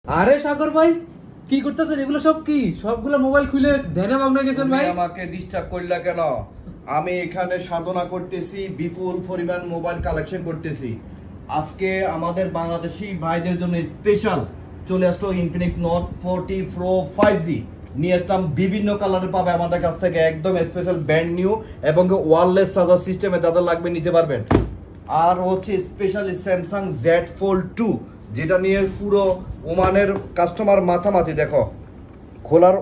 আরে সাগর ভাই কি করতেছেন? এগুলো সব কি? সবগুলো মোবাইল খুলে ধ্যানে মগ্ন গেছেন ভাই। আমাকে ডিস্টার্ব করলা কেন? আমি এখানে সাধনা করতেছি, বিপুল পরিমাণ মোবাইল কালেকশন করতেছি। আজকে আমাদের বাংলাদেশি ভাইদের জন্য স্পেশাল চলে আসলো ইনফিনিক্স নোট 40 প্রো 5G নিয়ে আসলাম। বিভিন্ন কালারে পাবে আমাদের কাছ থেকে, একদম স্পেশাল ব্র্যান্ড নিউ এবং ওয়্যারলেস চার্জার সিস্টেমে যাদের লাগবে নিতে পারবেন। আর হচ্ছে স্পেশালি স্যামসাং জেড ফোল্ড 2 যেটা নিয়ে পুরো ওমানের কাস্টমার মাথামাতি। দেখো খোলার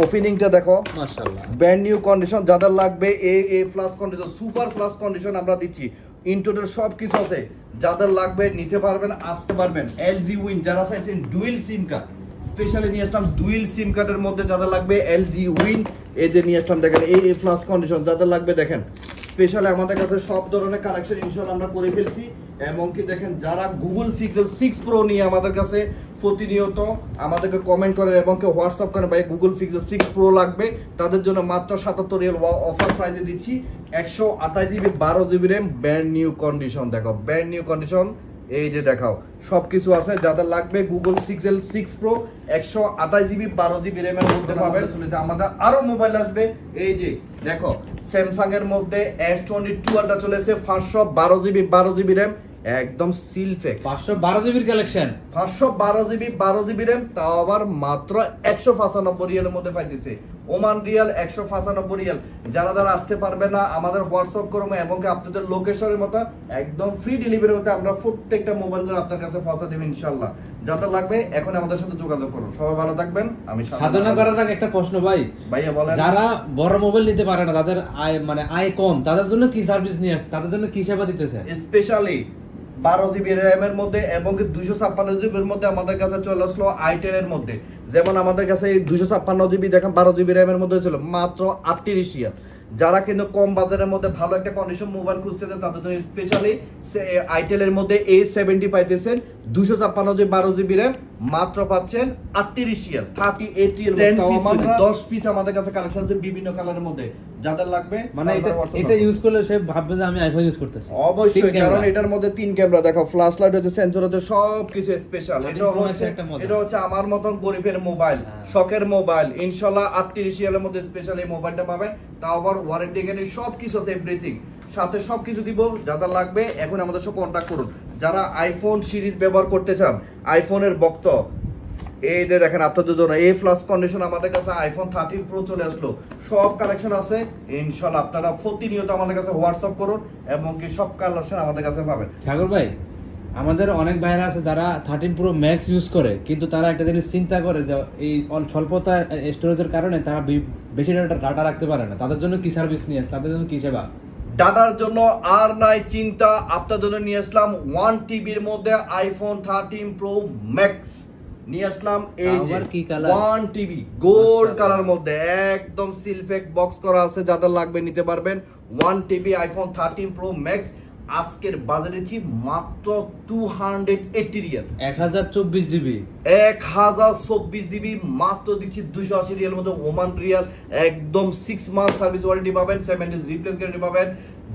ওপেনিংটা দেখো, মাশাআল্লাহ ব্র্যান্ড নিউ কন্ডিশন। যাদের লাগবে A plus condition, super plus condition আমরা দিচ্ছি। ইনটোটাল সব কিছু আছে, যাদের লাগবে নিতে পারবেন, আসতে পারবেন। এলজি উইন যারা চাইছেন ডুয়েল সিম কার্ড, স্পেশালি নিয়ে আসলাম ডুয়েল সিম কার্ডের মধ্যে যাদের লাগবে এলজি উইন এই যে নিয়ে আসলাম। দেখেন এ প্লাস কন্ডিশন যাদের লাগবে দেখেন, স্পেশালি আমাদের কাছে সব ধরনের কালেকশন ইনশাআল্লাহ আমরা করে ফেলছি। এমনকি দেখেন যারা গুগল পিক্সেল 6 প্রো নিয়ে আমাদের কাছে প্রতিনিয়ত আমাদেরকে কমেন্ট করেন এবং হোয়াটসঅ্যাপ করেন ভাই গুগল পিক্সেল 6 প্রো লাগবে, তাদের জন্য মাত্র 77 রিয়াল অফার প্রাইসে দিচ্ছি। 128 GB 12 GB RAM, brand new condition. দেখো ব্র্যান্ড নিউ কন্ডিশন, এই যে দেখাও সব কিছু আছে। যাদের লাগবে Google Pixel 6 pro 128 GB 12 GB র্যামের মধ্যে পাবেন। আমাদের আরো মোবাইল আসবে, এই যে দেখো স্যামসাং এর মধ্যে S22 আলট্রা চলেছে 512 জিবি 12 জিবি র্যাম, একদম সিলফেক 512 জিবির কালেকশন, 512 জিবি 12 জিবি র্যাম, তাও আবার মাত্র 195 রিয়ালের মধ্যে পাইতেছে। Oman Real 195 Real. যারা যারা আসতে পারবে না আমাদের হোয়াটসঅ্যাপ করবো এবং আপনাদের লোকেশনের মতো একদম ফ্রি ডেলিভারি হতে আমরা প্রত্যেকটা মোবাইল আপনার কাছে পৌঁছে দেব ইনশাআল্লাহ। যাদের লাগবে এখন আমাদের সাথে যোগাযোগ করুন। সবাই ভালো থাকবেন। আমি সাধনা করার আগে একটা প্রশ্ন ভাইয়া বলেন, যারা বড় মোবাইল নিতে পারে না, তাদের আয় কম, তাদের জন্য কি সার্ভিস নিয়ে আসছে, তাদের জন্য কি সেবা দিতেছে? স্পেশালি 12 জিবি র্যামের মধ্যে এবং 256 জিবির মধ্যে আমাদের কাছে চলে আসলো i10 এর মধ্যে। যেমন আমাদের কাছে 256 জিবি দেখেন 12 জিবি র্যামের মধ্যে ছিল মাত্র 38 রিয়াল। যারা কিন্তু কম বাজারের মধ্যে ভালো একটা কন্ডিশন মোবাইল খুঁজতেছেন তাদের জন্য স্পেশালি i10 এর মধ্যে A70 পাইতেছেন 256 জিবি 12 জিবি র্যাম, মাত্র পাচ্ছেন 38 রিয়াল 38 রিয়াল। 10 পিস আমাদের কাছে কালেকশন আছে বিভিন্ন কালারের মধ্যে। যাদের লাগবে মানে এটা ইউজ করলে সে ভাববে যে আমি আইফোন ইউজ করতেছি। অবশ্যই, কারণ এটার মধ্যে 3 ক্যামেরা দেখো, ফ্ল্যাশ লাইট আছে, সেন্সর আছে, সবকিছু স্পেশাল। এটা হচ্ছে আমার মতন গরিবের মোবাইল, শখের মোবাইল। ইনশাআল্লাহ 38 রিয়ালের মধ্যে স্পেশাল এই মোবাইলটা পাবেন, তাও আবার ওয়ারেন্টি গ্যারান্টি সবকিছু আছে, এভরিথিং সাথে সবকিছু দিব। যাদের লাগবে এখন আমাদের সাথে কন্টাক্ট করুন। যারা আইফোন সিরিজ ব্যবহার করতে চান, আইফোনের ভক্ত, এই যে দেখেন আপনাদের জন্য এ প্লাস কন্ডিশন আমাদের কাছে আইফোন 13 প্রো চলে আসলো, সব কালেকশন আছে ইনশাআল্লাহ। আপনারা প্রতিনিয়ত আমাদের কাছে হোয়াটসঅ্যাপ করুন এবং কি সব কালেকশন আমাদের কাছে পাবেন। সাগর ভাই, আমাদের অনেক ভাইরা আছে যারা 13 প্রো ম্যাক্স ইউজ করে, কিন্তু তারা একটা জিনিস চিন্তা করে যে এই স্বল্পতা স্টোরেজের কারণে তারা বেশি ডাটা রাখতে পারে না। তাদের জন্য কি সার্ভিস নিয়ে, তাদের জন্য কি সেবা? ডাটার জন্য আর নাই চিন্তা, আপনাদের জন্য নিয়ে আসলাম 1 টিবির মধ্যে আইফোন 13 প্রো ম্যাক্স নিয়ে আসলাম। এই যে 1 টিবি গোল্ড কালার মধ্যে একদম সিলফেক বক্স করা আছে। যাদের লাগবে নিতে পারবেন। 1 টিবি আইফোন 13 প্রো ম্যাক্স আজকের বাজারে দিচ্ছি মাত্র 280 রিয়াল। 1024 জিবি 1024 জিবি মাত্র দিচ্ছি 280 রিয়ালের মধ্যে। ওমান রিয়াল একদম 6 মান্থ সার্ভিস ওয়ারেন্টি পাবেন, 7 ডেজ রিপ্লেস গ্যারান্টি পাবেন।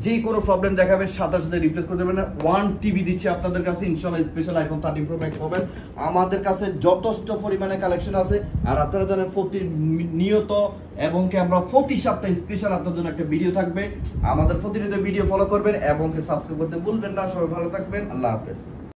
যে কোনো প্রবলেম দেখাবেন সাথে সাথে রিপ্লেস করতে পারবেন। 1 টিবি দিচ্ছি আপনাদের কাছে ইনশাআল্লাহ, স্পেশাল আইফোন 13 প্রো ম্যাক্স পাবেন। আমাদের কাছে যথেষ্ট পরিমাণে কালেকশন আছে। আর আপনারা জানেন প্রতিনিয়ত এবং কি আমরা প্রতি সপ্তাহে স্পেশাল আপনাদের জন্য একটা ভিডিও থাকবে। আমাদের প্রতিনিয়ত ভিডিও ফলো করবেন এবং কি সাবস্ক্রাইব করতে ভুলবেন না। সবাই ভালো থাকবেন, আল্লাহ হাফেজ।